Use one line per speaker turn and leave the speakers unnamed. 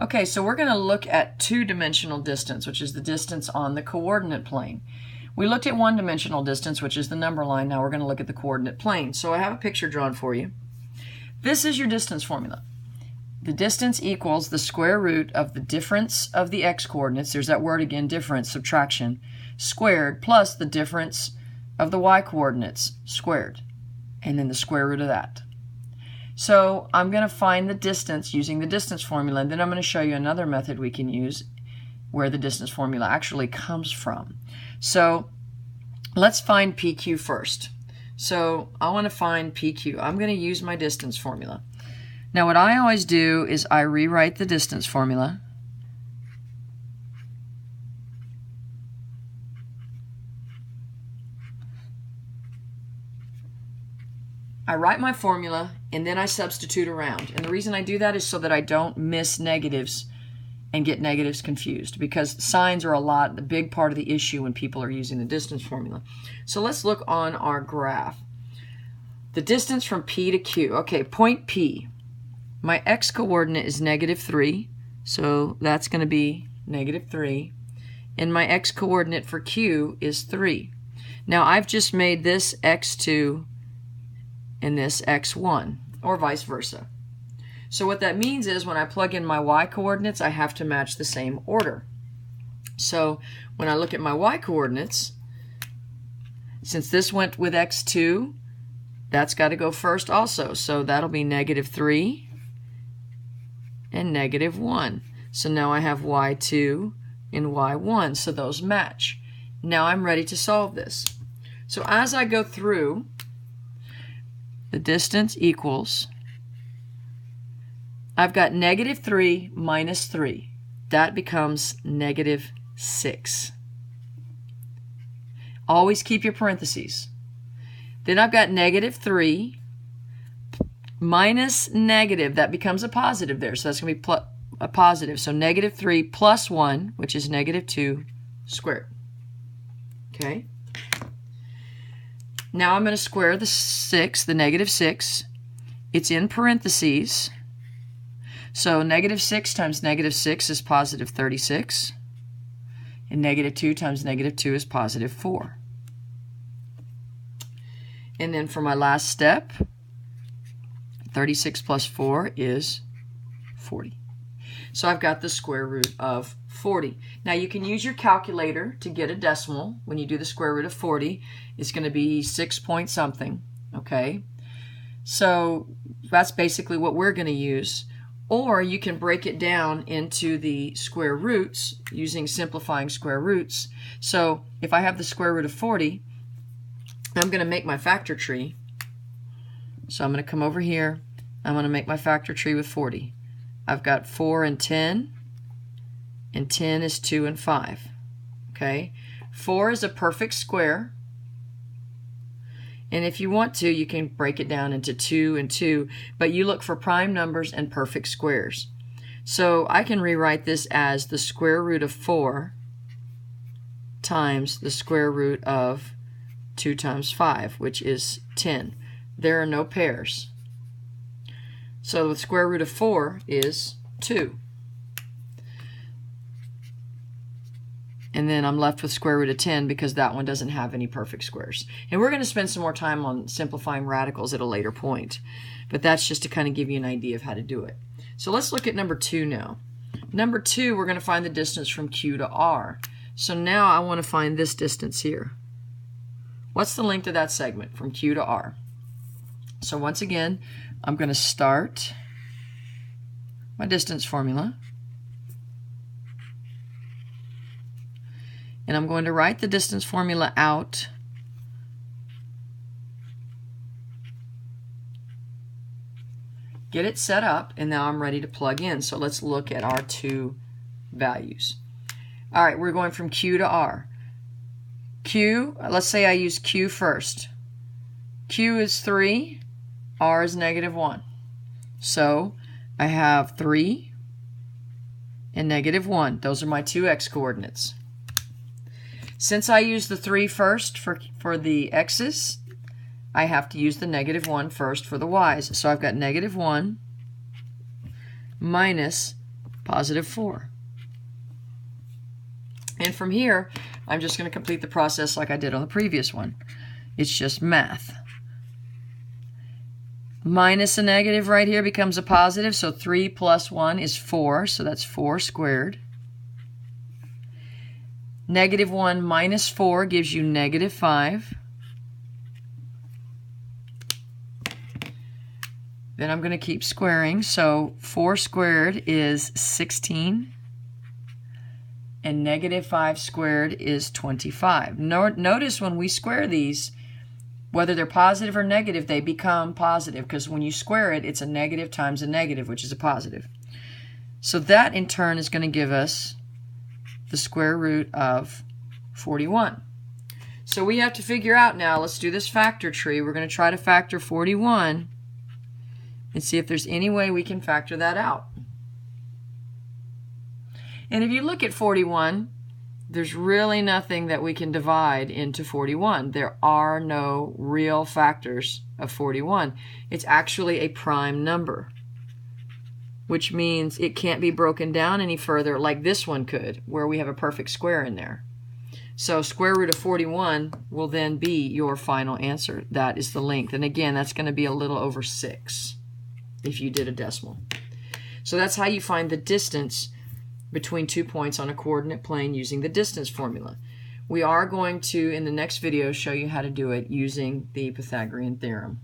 Okay, so we're going to look at two-dimensional distance, which is the distance on the coordinate plane. We looked at one-dimensional distance, which is the number line. Now we're going to look at the coordinate plane. So I have a picture drawn for you. This is your distance formula. The distance equals the square root of the difference of the x-coordinates, there's that word again, difference, subtraction, squared, plus the difference of the y-coordinates, squared, and then the square root of that. So I'm going to find the distance using the distance formula, and then I'm going to show you another method we can use where the distance formula actually comes from. So let's find PQ first. So I want to find PQ. I'm going to use my distance formula. Now what I always do is I rewrite the distance formula. I write my formula and then I substitute around. And the reason I do that is so that I don't miss negatives and get negatives confused, because signs are a big part of the issue when people are using the distance formula. So let's look on our graph. The distance from P to Q. Okay, point P. My x-coordinate is -3, so that's going to be -3. And my x-coordinate for Q is 3. Now I've just made this x2 and this x1, or vice versa. So what that means is when I plug in my y-coordinates, I have to match the same order. So when I look at my y-coordinates, since this went with x2, that's got to go first also. So that'll be -3 and -1. So now I have y2 and y1, so those match. Now I'm ready to solve this. So as I go through, the distance equals, I've got -3 minus 3. That becomes -6. Always keep your parentheses. Then I've got -3 minus negative. That becomes a positive there. So that's going to be a positive. So -3 plus 1, which is -2 squared. Okay. Now I'm going to square the 6, the -6. It's in parentheses. So -6 times -6 is positive 36. And -2 times -2 is positive 4. And then for my last step, 36 plus 4 is 40. So I've got the square root of 40. Now you can use your calculator to get a decimal. When you do the square root of 40, it's going to be 6 point something. Okay, so that's basically what we're going to use. Or you can break it down into the square roots using simplifying square roots. So if I have the square root of 40, I'm going to make my factor tree. So I'm going to come over here. I'm going to make my factor tree with 40. I've got 4 and 10. And 10 is 2 and 5. Okay, 4 is a perfect square. And if you want to, you can break it down into 2 and 2, but you look for prime numbers and perfect squares. So I can rewrite this as the square root of 4 times the square root of 2 times 5, which is 10. There are no pairs. So the square root of 4 is 2. And then I'm left with square root of 10 because that one doesn't have any perfect squares. And we're going to spend some more time on simplifying radicals at a later point. But that's just to kind of give you an idea of how to do it. So let's look at number 2 now. Number 2, we're going to find the distance from Q to R. So now I want to find this distance here. What's the length of that segment from Q to R? So once again, I'm going to start my distance formula. And I'm going to write the distance formula out. Get it set up, and now I'm ready to plug in. So let's look at our two values. All right, we're going from Q to R. Q, let's say I use Q first. Q is 3, R is -1. So I have 3 and -1. Those are my two x-coordinates. Since I use the 3 first for the x's, I have to use the -1 first for the y's. So I've got -1 minus positive 4. And from here, I'm just going to complete the process like I did on the previous one. It's just math. Minus a negative right here becomes a positive, so 3 plus 1 is 4, so that's 4 squared. Negative 1 minus 4 gives you negative 5. Then I'm going to keep squaring, so 4 squared is 16. And negative 5 squared is 25. Notice when we square these, whether they're positive or negative, they become positive, because when you square it, it's a negative times a negative, which is a positive. So that, in turn, is going to give us the square root of 41. So we have to figure out now, let's do this factor tree. We're going to try to factor 41 and see if there's any way we can factor that out. And if you look at 41, there's really nothing that we can divide into 41. There are no real factors of 41. It's actually a prime number, which means it can't be broken down any further like this one could, where we have a perfect square in there. So square root of 41 will then be your final answer. That is the length. And again, that's going to be a little over 6 if you did a decimal. So that's how you find the distance between 2 points on a coordinate plane using the distance formula. We are going to, in the next video, show you how to do it using the Pythagorean theorem.